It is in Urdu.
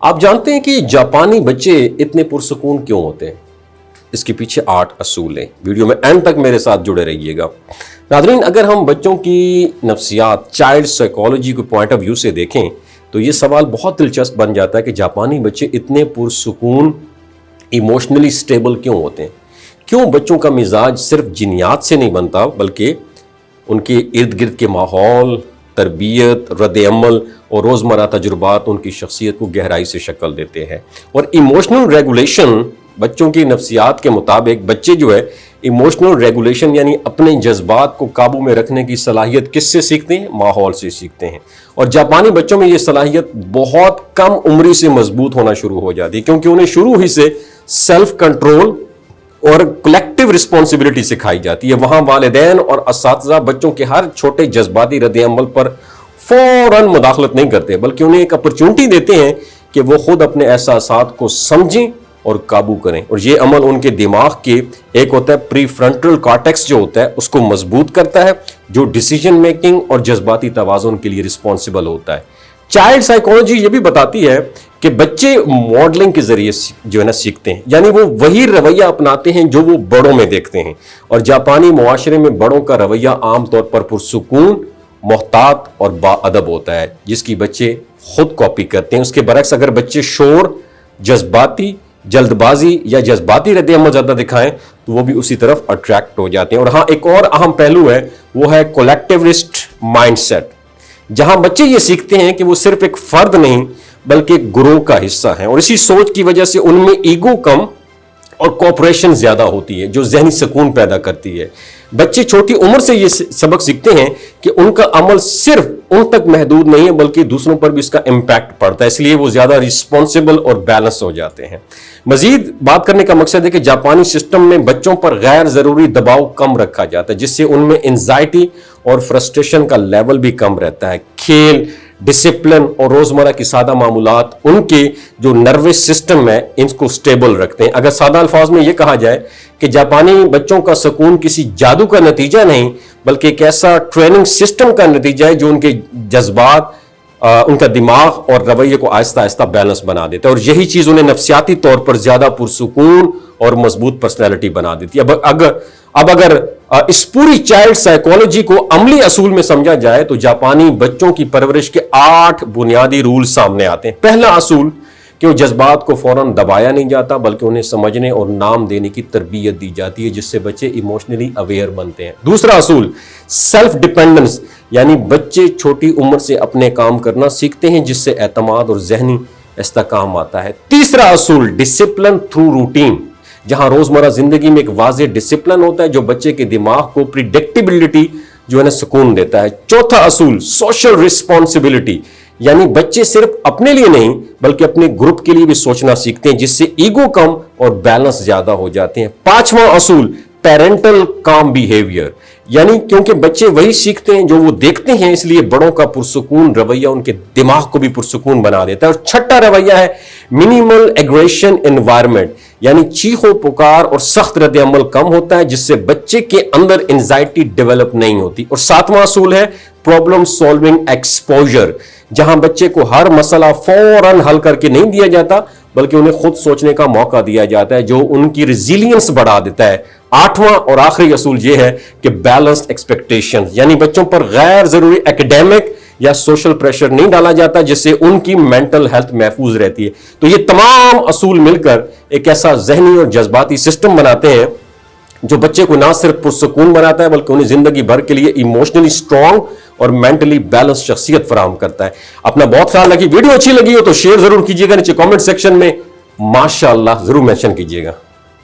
آپ جانتے ہیں کہ جاپانی بچے اتنے پرسکون کیوں ہوتے ہیں؟ اس کے پیچھے 8 اصول ہیں۔ ویڈیو میں اینڈ تک میرے ساتھ جڑے رہیے گا۔ ناظرین، اگر ہم بچوں کی نفسیات، چائلڈ سائیکالوجی کو پوائنٹ آف ویو سے دیکھیں تو یہ سوال بہت دلچسپ بن جاتا ہے کہ جاپانی بچے اتنے پرسکون، ایموشنلی سٹیبل کیوں ہوتے ہیں؟ کیوں بچوں کا مزاج صرف جینیات سے نہیں بنتا بلکہ ان کے ارد گرد کے ماحول، تربیت، رد عمل اور روزمرہ تجربات ان کی شخصیت کو گہرائی سے شکل دیتے ہیں۔ اور ایموشنل ریگولیشن، بچوں کی نفسیات کے مطابق بچے جو ہے ایموشنل ریگولیشن یعنی اپنے جذبات کو قابو میں رکھنے کی صلاحیت کس سے سیکھتے ہیں؟ ماحول سے سیکھتے ہیں۔ اور جاپانی بچوں میں یہ صلاحیت بہت کم عمری سے مضبوط ہونا شروع ہو جاتی ہے، کیونکہ انہیں شروع ہی سے سیلف کنٹرول اور کلیکٹیو رسپانسبلٹی سکھائی جاتی ہے۔ وہاں والدین اور اساتذہ بچوں کے ہر چھوٹے جذباتی رد عمل پر فوراً مداخلت نہیں کرتے، بلکہ انہیں ایک اپرچونٹی دیتے ہیں کہ وہ خود اپنے احساسات کو سمجھیں اور قابو کریں۔ اور یہ عمل ان کے دماغ کے ایک ہوتا ہے پری فرنٹل کارٹیکس جو ہوتا ہے اس کو مضبوط کرتا ہے، جو ڈیسیجن میکنگ اور جذباتی توازن کے لیے رسپانسبل ہوتا ہے۔ چائلڈ سائیکالوجی یہ بھی بتاتی ہے کہ بچے ماڈلنگ کے ذریعے جو ہے نا سیکھتے ہیں، یعنی وہ وہی رویہ اپناتے ہیں جو وہ بڑوں میں دیکھتے ہیں۔ اور جاپانی معاشرے میں بڑوں کا رویہ عام طور پر پرسکون، محتاط اور باادب ہوتا ہے، جس کی بچے خود کاپی کرتے ہیں۔ اس کے برعکس اگر بچے شور، جذباتی، جلد بازی یا جذباتی رد عمل زیادہ دکھائیں تو وہ بھی اسی طرف اٹریکٹ ہو جاتے ہیں۔ اور ہاں، ایک اور اہم پہلو ہے، وہ ہے کولیکٹیوسٹ مائنڈ سیٹ، جہاں بچے یہ سیکھتے ہیں کہ وہ صرف ایک فرد نہیں بلکہ ایک گروہ کا حصہ ہیں، اور اسی سوچ کی وجہ سے ان میں ایگو کم اور کوپریشن زیادہ ہوتی ہے، جو ذہنی سکون پیدا کرتی ہے۔ بچے چھوٹی عمر سے یہ سبق سیکھتے ہیں کہ ان کا عمل صرف ان تک محدود نہیں ہے بلکہ دوسروں پر بھی اس کا امپیکٹ پڑتا ہے، اس لیے وہ زیادہ رسپانسبل اور بیلنس ہو جاتے ہیں۔ مزید بات کرنے کا مقصد ہے کہ جاپانی سسٹم میں بچوں پر غیر ضروری دباؤ کم رکھا جاتا ہے، جس سے ان میں انزائٹی اور فرسٹریشن کا لیول بھی کم رہتا ہے۔ کھیل، ڈسپلن اور روزمرہ کی سادہ معمولات ان کے جو نروس سسٹم ہے ان کو سٹیبل رکھتے ہیں۔ اگر سادہ الفاظ میں یہ کہا جائے کہ جاپانی بچوں کا سکون کسی جادو کا نتیجہ نہیں بلکہ ایک ایسا ٹریننگ سسٹم کا نتیجہ ہے جو ان کے جذبات، ان کا دماغ اور رویے کو آہستہ آہستہ بیلنس بنا دیتا ہے، اور یہی چیز انہیں نفسیاتی طور پر زیادہ پرسکون اور مضبوط پرسنالٹی بنا دیتی ہے۔ اب اگر اس پوری چائلڈ سائیکالوجی کو عملی اصول میں سمجھا جائے تو جاپانی بچوں کی پرورش کے 8 بنیادی رول سامنے آتے ہیں۔ پہلا اصول کہ وہ جذبات کو فوراً دبایا نہیں جاتا بلکہ انہیں سمجھنے اور نام دینے کی تربیت دی جاتی ہے، جس سے بچے ایموشنلی اویئر بنتے ہیں۔ دوسرا اصول سیلف ڈیپینڈنس، یعنی بچے چھوٹی عمر سے اپنے کام کرنا سیکھتے ہیں، جس سے اعتماد اور ذہنی استحکام آتا ہے۔ تیسرا اصول ڈسپلن تھرو روٹین، جہاں روزمرہ زندگی میں ایک واضح ڈسپلن ہوتا ہے جو بچے کے دماغ کو پریڈکٹیبلٹی جو ہے نا سکون دیتا ہے۔ چوتھا اصول سوشل رسپانسبلٹی، یعنی بچے صرف اپنے لیے نہیں بلکہ اپنے گروپ کے لیے بھی سوچنا سیکھتے ہیں، جس سے ایگو کم اور بیلنس زیادہ ہو جاتے ہیں۔ پانچواں اصول پیرنٹل کام بیہیویئر، یعنی کیونکہ بچے وہی سیکھتے ہیں جو وہ دیکھتے ہیں، اس لیے بڑوں کا پرسکون رویہ ان کے دماغ کو بھی پرسکون بنا دیتا ہے۔ اور چھٹا رویہ ہے منیمل ایگریشن انوائرمنٹ، یعنی چیخو پکار اور سخت رد عمل کم ہوتا ہے، جس سے بچے کے اندر انزائٹی ڈیولپ نہیں ہوتی۔ اور ساتواں اصول ہے پرابلم سالونگ ایکسپوجر، جہاں بچے کو ہر مسئلہ فوراً حل کر کے نہیں دیا جاتا بلکہ انہیں خود سوچنے کا موقع دیا جاتا ہے، جو ان کی ریزیلینس بڑھا دیتا ہے۔ آٹھواں اور آخری اصول یہ ہے کہ بیلنسڈ ایکسپیکٹیشن، یعنی بچوں پر غیر ضروری ایکیڈیمک یا سوشل پریشر نہیں ڈالا جاتا، جس سے ان کی مینٹل ہیلتھ محفوظ رہتی ہے۔ تو یہ تمام اصول مل کر ایک ایسا ذہنی اور جذباتی سسٹم بناتے ہیں جو بچے کو نہ صرف پرسکون بناتا ہے بلکہ انہیں زندگی بھر کے لیے ایموشنلی اسٹرانگ اور مینٹلی بیلنس شخصیت فراہم کرتا ہے۔ اپنا بہت خیال رکھیے۔ ویڈیو اچھی لگی ہو تو شیئر ضرور کیجیے گا، نیچے کامنٹ سیکشن میں ماشاءاللہ ضرور مینشن کیجیے گا۔